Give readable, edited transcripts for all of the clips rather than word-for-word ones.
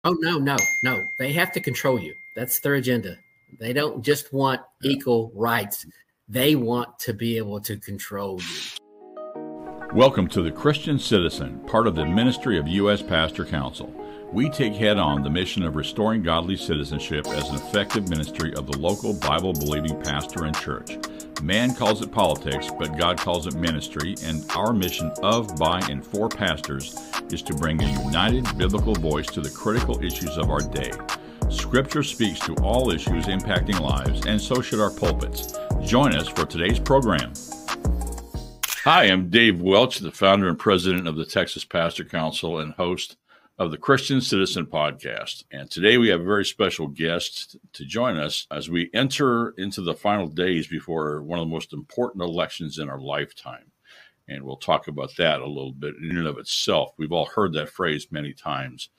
Oh, no. They have to control you. That's their agenda. They don't just want equal rights. They want to be able to control you. Welcome to the Christian Citizen, part of the ministry of U.S. Pastor Council. We take head on the mission of restoring godly citizenship as an effective ministry of the local Bible-believing pastor and church. Man calls it politics, but God calls it ministry, and our mission of, by, and for pastors is to bring a united biblical voice to the critical issues of our day. Scripture speaks to all issues impacting lives, and so should our pulpits. Join us for today's program. Hi, I'm Dave Welch, the founder and president of the Texas Pastor Council and host of the Christian Citizen podcast. And today we have a very special guest to join us as we enter into the final days before one of the most important elections in our lifetime. And we'll talk about that a little bit in and of itself. We've all heard that phrase many times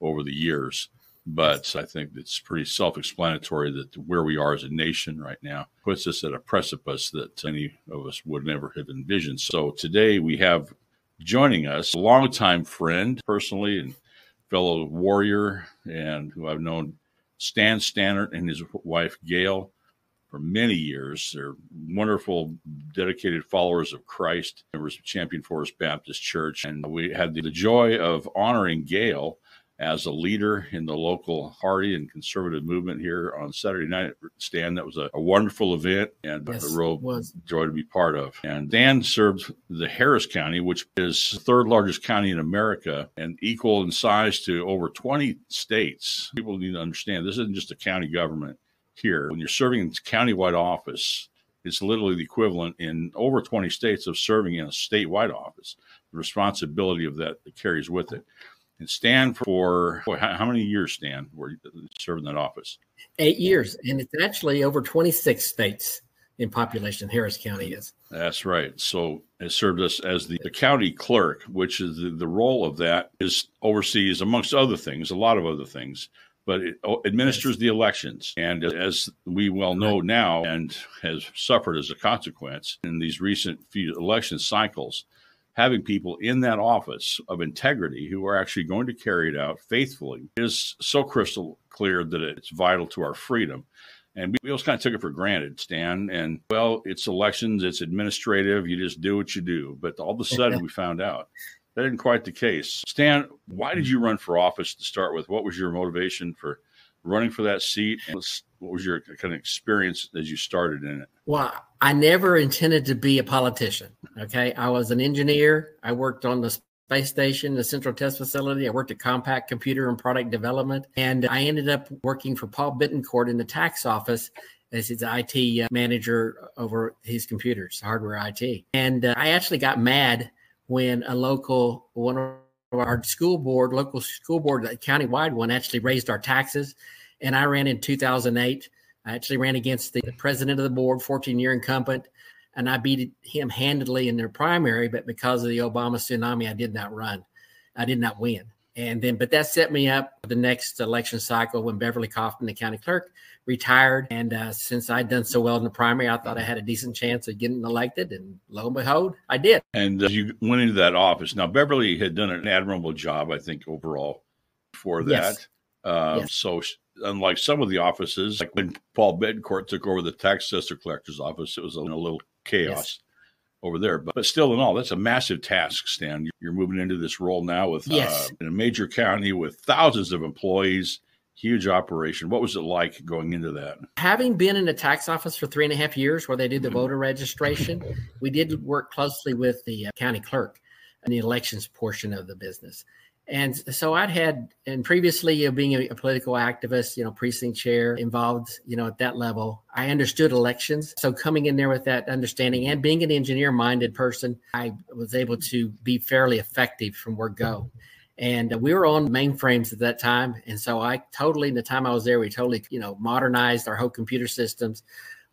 over the years, but I think it's pretty self-explanatory that where we are as a nation right now puts us at a precipice that any of us would never have envisioned. So today we have joining us a longtime friend personally and fellow warrior, and who I've known, Stan Stanart and his wife, Gail, for many years. They're wonderful, dedicated followers of Christ, members of Champion Forest Baptist Church. And we had the joy of honoring Gail as a leader in the local party and conservative movement here on Saturday night. Stan, that was a wonderful event and a real joy to be part of. And Dan served the Harris County, which is the third largest county in America and equal in size to over 20 states. People need to understand this isn't just a county government here. When you're serving in countywide office, it's literally the equivalent in over 20 states of serving in a statewide office. The responsibility of that carries with it. And Stan, for how many years, Stan, were you serving that office? 8 years. And it's actually over 26 states in population, Harris County is. That's right. So it served us as the county clerk, which is the role of that is oversees, amongst other things, a lot of other things, but it administers the elections. And as we well know now and has suffered as a consequence in these recent few election cycles, having people in that office of integrity who are actually going to carry it out faithfully is so crystal clear that it's vital to our freedom. And we always kind of took it for granted, Stan. And, well, it's elections, it's administrative, you just do what you do. But all of a sudden we found out that isn't quite the case. Stan, why did you run for office to start with? What was your motivation for running for that seat? And what was your kind of experience as you started in it? Well, I never intended to be a politician. Okay. I was an engineer. I worked on the space station, the central test facility. I worked at Compact Computer and Product Development. And I ended up working for Paul Bittencourt in the tax office as his IT manager over his computers, hardware IT. And I actually got mad when one of our local school board, the countywide one, actually raised our taxes. And I ran in 2008. I actually ran against the president of the board, 14-year incumbent, and I beat him handedly in their primary. But because of the Obama tsunami, I did not run. I did not win. But that set me up for the next election cycle when Beverly Kaufman, the county clerk, retired. And since I'd done so well in the primary, I thought I had a decent chance of getting elected. And lo and behold, I did. And you went into that office. Now, Beverly had done an admirable job, I think, overall for that. Yes. So unlike some of the offices, like when Paul Bittencourt took over the tax assessor collector's office, it was a little chaos over there. But still in all, that's a massive task, Stan. You're moving into this role now with in a major county with thousands of employees, huge operation. What was it like going into that? Having been in the tax office for 3.5 years where they did the voter registration, we did work closely with the county clerk in the elections portion of the business. And so and previously being a political activist, precinct chair involved, at that level, I understood elections. So coming in there with that understanding and being an engineer-minded person, I was able to be fairly effective from word go. And we were on mainframes at that time. And so in the time I was there, we totally, modernized our whole computer systems.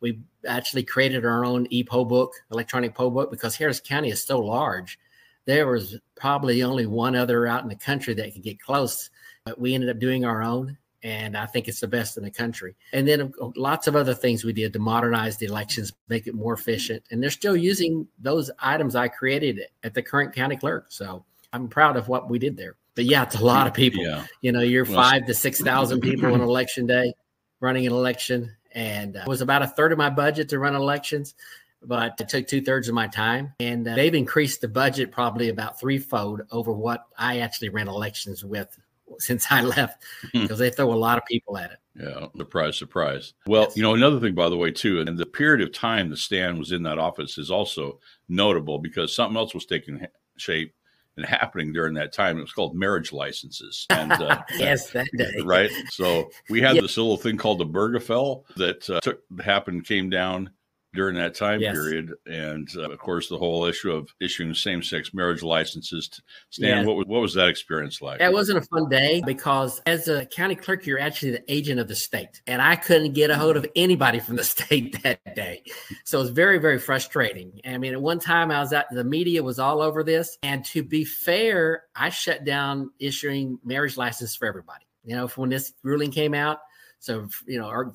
We actually created our own e-poll book, electronic poll book, because Harris County is so large. There was probably only one other out in the country that could get close, but we ended up doing our own, and I think it's the best in the country. And then lots of other things we did to modernize the elections, make it more efficient, and they're still using those items I created at the current county clerk. So I'm proud of what we did there. But yeah, it's a lot of people. Yeah. You're 5,000 to 6,000 people on election day running an election. And it was about a third of my budget to run elections, but it took 2/3 of my time. And they've increased the budget probably about threefold over what I actually ran elections with since I left, because they throw a lot of people at it. Yeah, surprise, surprise. Well, Yes. Another thing, by the way, too, and the period of time that Stan was in that office is also notable because something else was taking shape and happening during that time. It was called marriage licenses. And Yes, that day. Right. So we had this little thing called the Bergefell that came down during that time period. And of course, the whole issue of issuing same-sex marriage licenses. Stan, what was that experience like? It wasn't a fun day because as a county clerk, you're actually the agent of the state. And I couldn't get a hold of anybody from the state that day. So it was very, very frustrating. I mean, at one time the media was all over this. And to be fair, I shut down issuing marriage licenses for everybody. When this ruling came out. So,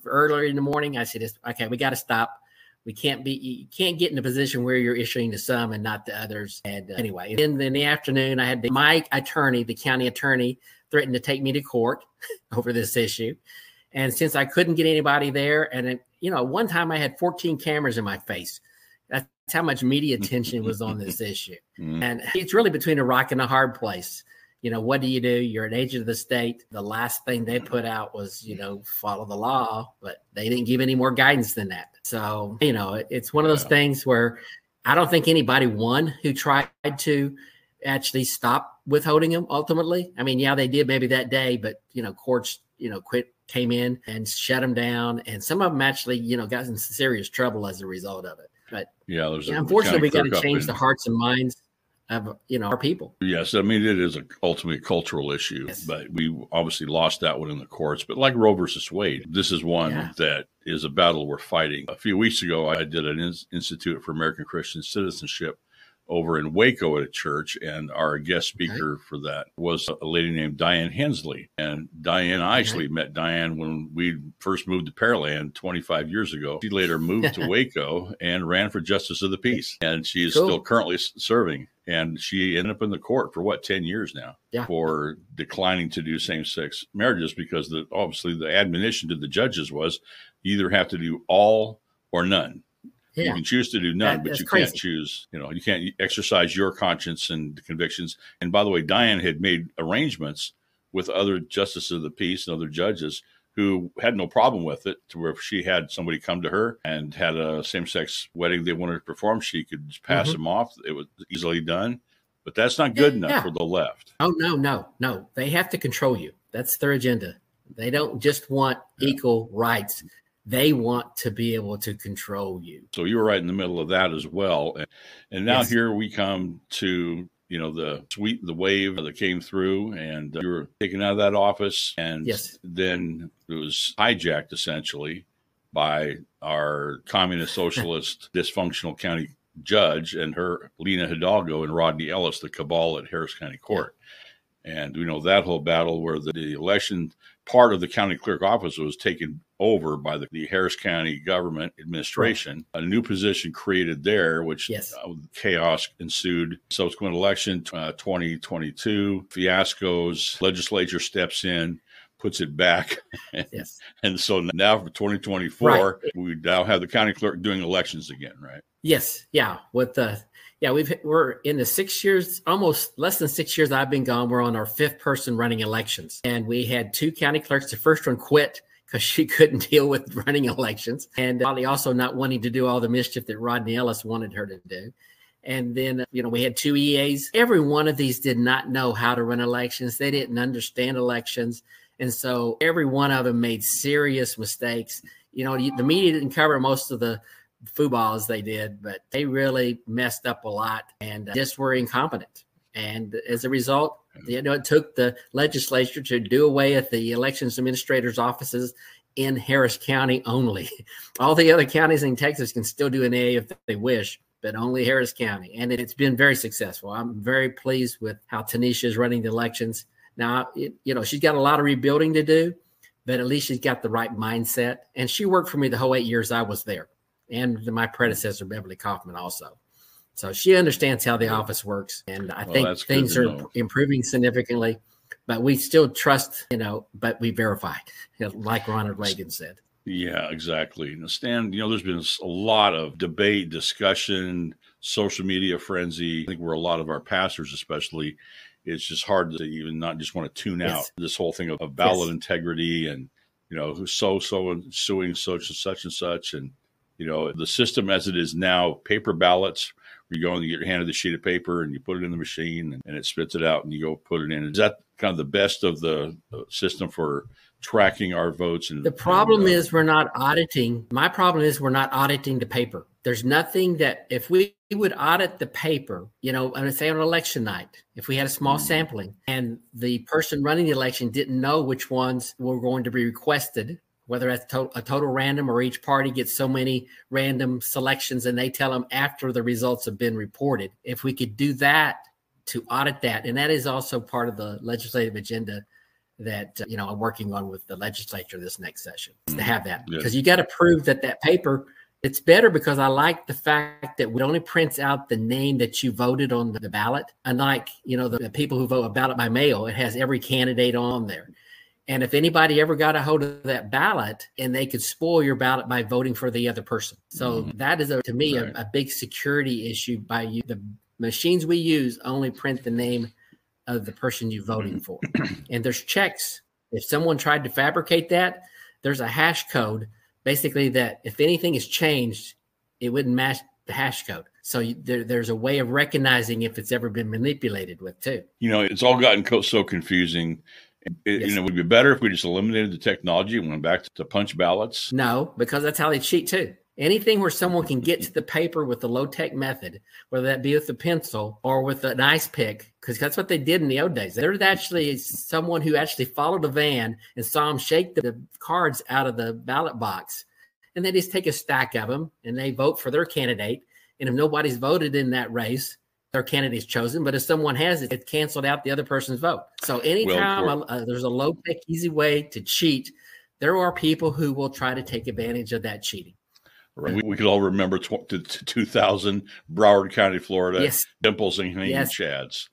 earlier in the morning, I said, okay, we got to stop. You can't get in a position where you're issuing to some and not to others. And anyway, in the afternoon, I had my attorney, the county attorney, threatened to take me to court over this issue. And since I couldn't get anybody there, and one time I had 14 cameras in my face. That's how much media attention was on this issue. And it's really between a rock and a hard place. What do? You're an agent of the state. The last thing they put out was, follow the law, but they didn't give any more guidance than that. So, it's one of those things where I don't think anybody won who tried to actually stop withholding them ultimately. I mean, they did maybe that day, but, courts, came in and shut them down. And some of them actually, got in serious trouble as a result of it. But unfortunately, we got to change the hearts and minds of our people. Yes, I mean, it is ultimately a cultural issue, but we obviously lost that one in the courts. But like Roe versus Wade, this is one that is a battle we're fighting. A few weeks ago, I did an Institute for American Christian Citizenship over in Waco at a church, and our guest speaker for that was a lady named Diane Hensley. And Diane, I actually met Diane when we first moved to Pearland 25 years ago. She later moved to Waco and ran for Justice of the Peace, and she is still currently serving. And she ended up in the court for 10 years now for declining to do same-sex marriages, because obviously the admonition to the judges was you either have to do all or none. Yeah. You can choose to do none, but you can't choose, you can't exercise your conscience and convictions. And by the way, Diane had made arrangements with other justices of the peace and other judges who had no problem with it, to where if she had somebody come to her and had a same-sex wedding they wanted to perform, she could just pass them off. It was easily done. But that's not good enough for the left. Oh, no. They have to control you. That's their agenda. They don't just want equal rights. They want to be able to control you. So you were right in the middle of that as well. And now here we come to, the wave that came through, and you were taken out of that office. And then it was hijacked essentially by our communist socialist dysfunctional county judge and her Lena Hidalgo and Rodney Ellis, the cabal at Harris County Court. And that whole battle where the election part of the county clerk office was taken over by the Harris County government administration. A new position created there, which chaos ensued. Subsequent election, 2022, fiascos, legislature steps in, puts it back. And so now for 2024, we now have the county clerk doing elections again, right? Yes. Yeah. We're in the 6 years, almost less than 6 years I've been gone. We're on our 5th person running elections. And we had 2 county clerks. The first one quit because she couldn't deal with running elections, and probably also not wanting to do all the mischief that Rodney Ellis wanted her to do. And then, we had 2 EAs. Every one of these did not know how to run elections. They didn't understand elections. And so every one of them made serious mistakes. The media didn't cover most of the footballs they did, but they really messed up a lot and just were incompetent. And as a result, it took the legislature to do away with the elections administrators' offices in Harris County only. All the other counties in Texas can still do an AA if they wish, but only Harris County. And it's been very successful. I'm very pleased with how Tanisha is running the elections. Now, she's got a lot of rebuilding to do, but at least she's got the right mindset. And she worked for me the whole 8 years I was there, and my predecessor, Beverly Kaufman, also. So she understands how the office works, and I think things are improving significantly. but we still trust, but we verify, like Ronald Reagan said. Yeah, exactly. Now, Stan, there's been a lot of debate, discussion, social media frenzy. I think where a lot of our pastors, especially, it's just hard to even not just want to tune out this whole thing of ballot integrity and, who's so and suing such and such. And, the system as it is now, paper ballots, where you go and you get your handed the sheet of paper and you put it in the machine and it spits it out and you go put it in. Is that kind of the best of the system for tracking our votes? And the problem is we're not auditing. My problem is we're not auditing the paper. There's nothing that if we would audit the paper, and say on election night, if we had a small sampling and the person running the election didn't know which ones were going to be requested, whether that's a total random or each party gets so many random selections and they tell them after the results have been reported. If we could do that to audit that, and that is also part of the legislative agenda that, I'm working on with the legislature this next session, is to have that. Because you got to prove that paper, it's better because I like the fact that it only prints out the name that you voted on the ballot. Unlike, the people who vote a ballot by mail, it has every candidate on there. And if anybody ever got a hold of that ballot, and they could spoil your ballot by voting for the other person. So that is, to me, a big security issue by you. The machines we use only print the name of the person you're voting for. And there's checks. If someone tried to fabricate that, there's a hash code, basically, that if anything is changed, it wouldn't match the hash code. So there's a way of recognizing if it's ever been manipulated with too. It's all gotten so confusing. It would be better if we just eliminated the technology and went back to punch ballots. No, because that's how they cheat too. Anything where someone can get to the paper with the low-tech method, whether that be with a pencil or with an ice pick, because that's what they did in the old days. There's actually someone who actually followed a van and saw them shake the cards out of the ballot box, and they just take a stack of them and they vote for their candidate. And if nobody's voted in that race, their candidate's chosen. But if someone has it, it's canceled out the other person's vote. So anytime there's a low-tech, easy way to cheat, there are people who will try to take advantage of that cheating. Right. We could all remember 2000, Broward County, Florida, dimples and hanging chads,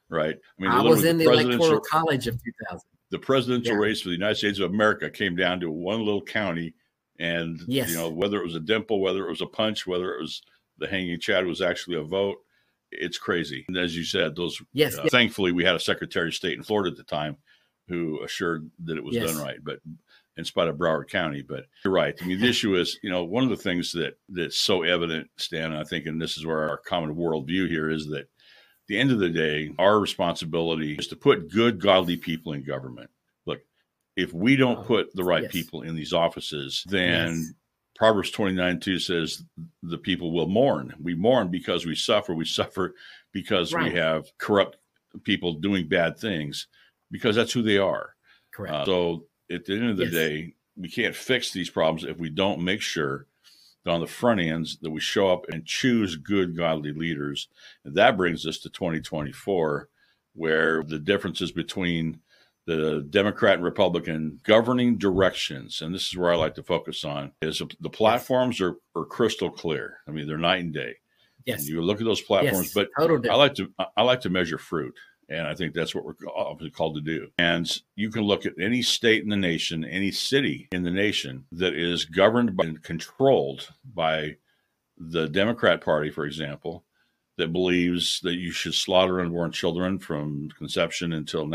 right? I was in the Electoral College of 2000. The presidential race for the United States of America came down to one little county, and whether it was a dimple, whether it was a punch, whether it was the hanging chad was actually a vote. It's crazy. And as you said, thankfully, we had a Secretary of State in Florida at the time who assured that it was done right. But in spite of Broward County. But you're right. I mean, the issue is, one of the things that's so evident, Stan, I think, and this is where our common worldview here is that at the end of the day, our responsibility is to put good, godly people in government. Look, if we don't put the right people in these offices, then Proverbs 29:2 says the people will mourn. We mourn because we suffer. We suffer because we have corrupt people doing bad things, because that's who they are. Correct. So at the end of the day, we can't fix these problems if we don't make sure that on the front ends that we show up and choose good, godly leaders. And that brings us to 2024, where the differences between the Democrat and Republican governing directions, and this is where I like to focus on, is the platforms are crystal clear. I mean, they're night and day. Yes. And you look at those platforms, but I like to measure fruit. And I think that's what we're obviously called to do. And you can look at any state in the nation, any city in the nation that is governed by and controlled by the Democrat Party, for example, that believes that you should slaughter unborn children from conception until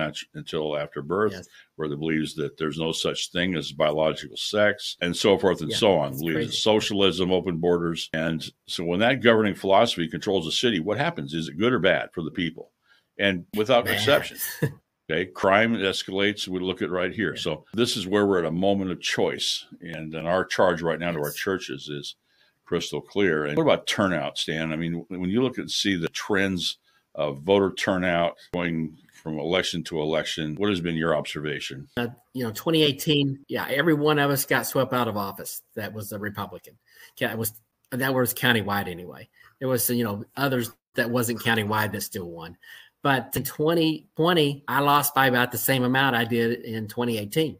after birth, where that believes that there's no such thing as biological sex, and so forth and so on. Believes in socialism, open borders. And so when that governing philosophy controls a city, what happens? Is it good or bad for the people? And without exception, crime escalates. We look at right here. So this is where we're at a moment of choice. And our charge right now to our churches is crystal clear. And what about turnout, Stan? I mean, when you look and see the trends of voter turnout going from election to election, what has been your observation? 2018, every one of us got swept out of office. That was a Republican. That was countywide anyway. There was, others that wasn't countywide that still won. But in 2020, I lost by about the same amount I did in 2018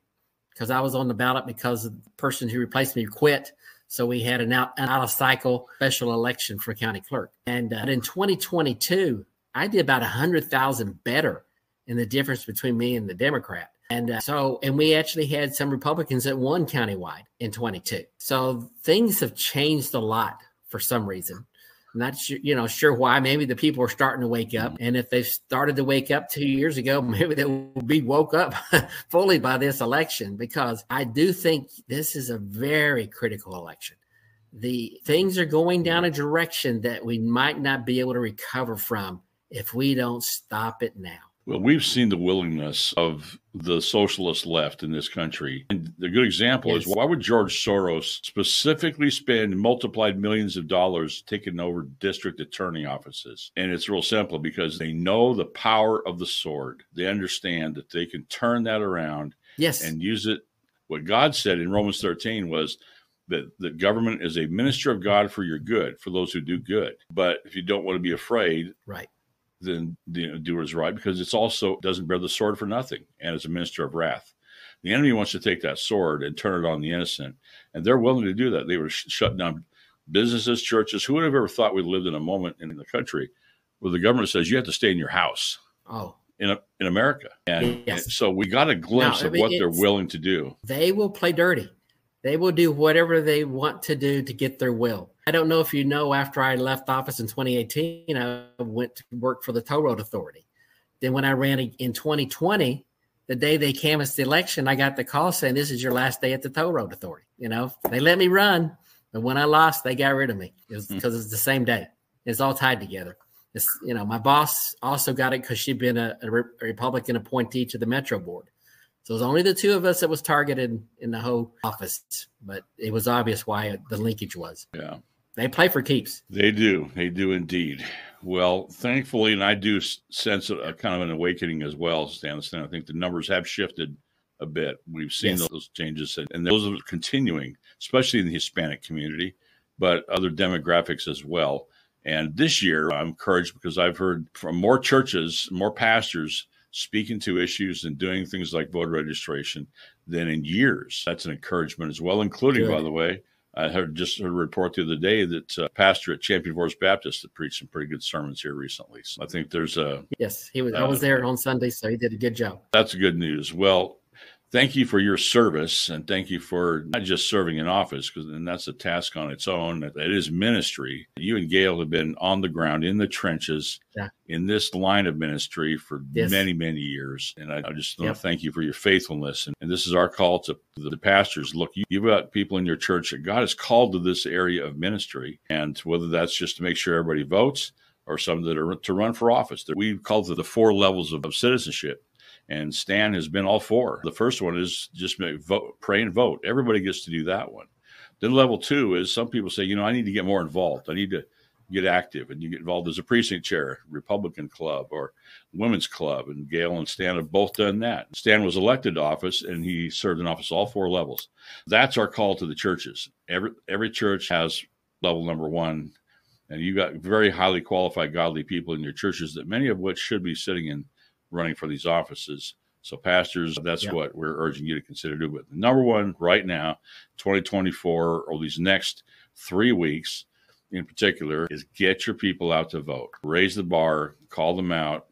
because I was on the ballot because the person who replaced me quit. So we had an out-of-cycle special election for county clerk. And in 2022, I did about 100,000 better and the difference between me and the Democrat. And and we actually had some Republicans that won countywide in 22. So things have changed a lot for some reason. Not sure why. Maybe the people are starting to wake up. And if they've started to wake up 2 years ago, maybe they will be woke up fully by this election, because I do think this is a very critical election. The things are going down a direction that we might not be able to recover from if we don't stop it now. Well, we've seen the willingness of the socialist left in this country. And the good example is, why would George Soros specifically spend multiplied millions of dollars taking over district attorney offices? And it's real simple, because they know the power of the sword. They understand that they can turn that around and use it. What God said in Romans 13 was that the government is a minister of God for your good, for those who do good. But if you don't want to be afraid, then do what is right, because it's also doesn't bear the sword for nothing, and is a minister of wrath. The enemy wants to take that sword and turn it on the innocent, and they're willing to do that. They were shutting down businesses, churches. Who would have ever thought we lived in a moment in the country where the government says you have to stay in your house? In America. And so we got a glimpse of what they're willing to do. They will play dirty. They will do whatever they want to do to get their will. I don't know if you know, after I left office in 2018, I went to work for the Toll Road Authority. Then when I ran in 2020, the day they canvassed the election, I got the call saying, this is your last day at the Toll Road Authority. They let me run, but when I lost, they got rid of me. It was because it's the same day. It's all tied together. My boss also got it because she'd been a Republican appointee to the Metro Board. So it was only the two of us that was targeted in the whole office, but it was obvious why the linkage was. Yeah. They play for keeps. They do. They do indeed. Well, thankfully, and I do sense a kind of an awakening as well, Stan. I think the numbers have shifted a bit. We've seen those changes, and those are continuing, especially in the Hispanic community, but other demographics as well. And this year, I'm encouraged because I've heard from more churches, more pastors speaking to issues and doing things like voter registration than in years. That's an encouragement as well, including, by the way, I just heard a report the other day that a pastor at Champion Forest Baptist had preached some pretty good sermons here recently. So I think there's a... Yes, he was. I was there on Sunday, so he did a good job. That's good news. Well, thank you for your service, and thank you for not just serving in office, because then that's a task on its own. It is ministry. You and Gail have been on the ground, in the trenches, in this line of ministry for many, many years. And I just want to thank you for your faithfulness. And this is our call to the pastors. Look, you've got people in your church that God has called to this area of ministry, and whether that's just to make sure everybody votes or some that are to run for office. We've called it the 4 levels of citizenship. And Stan has been all 4. The first one is just vote, pray and vote. Everybody gets to do that one. Then level 2 is some people say, I need to get more involved. I need to get active. And you get involved as a precinct chair, Republican club or women's club. And Gail and Stan have both done that. Stan was elected to office, and he served in office all 4 levels. That's our call to the churches. Every church has level number 1. And you've got very highly qualified, godly people in your churches, that many of which should be sitting in running for these offices. So pastors, that's what we're urging you to consider doing. But number 1 right now, 2024, or these next 3 weeks in particular, is get your people out to vote. Raise the bar, call them out.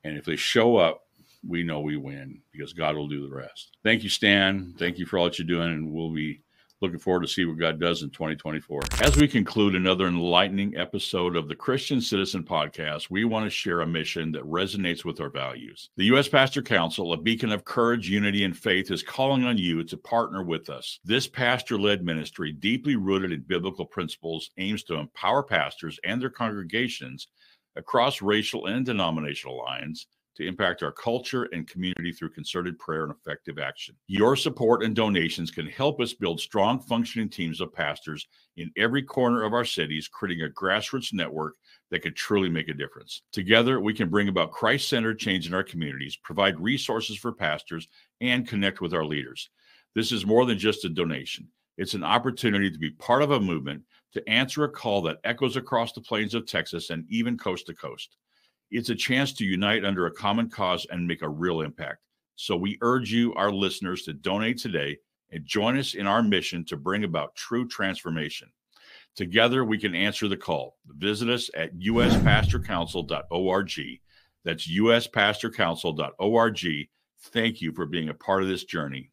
And if they show up, we know we win, because God will do the rest. Thank you, Stan. Thank you for all that you're doing. And we'll be looking forward to see what God does in 2024. As we conclude another enlightening episode of the Christian Citizen Podcast, we want to share a mission that resonates with our values. The U.S. Pastor Council, a beacon of courage, unity, and faith, is calling on you to partner with us. This pastor-led ministry, deeply rooted in biblical principles, aims to empower pastors and their congregations across racial and denominational lines to impact our culture and community through concerted prayer and effective action. Your support and donations can help us build strong, functioning teams of pastors in every corner of our cities, creating a grassroots network that could truly make a difference. Together, we can bring about Christ-centered change in our communities, provide resources for pastors, and connect with our leaders. This is more than just a donation. It's an opportunity to be part of a movement, to answer a call that echoes across the plains of Texas and even coast to coast. It's a chance to unite under a common cause and make a real impact. So we urge you, our listeners, to donate today and join us in our mission to bring about true transformation. Together, we can answer the call. Visit us at uspastorcouncil.org. That's uspastorcouncil.org. Thank you for being a part of this journey.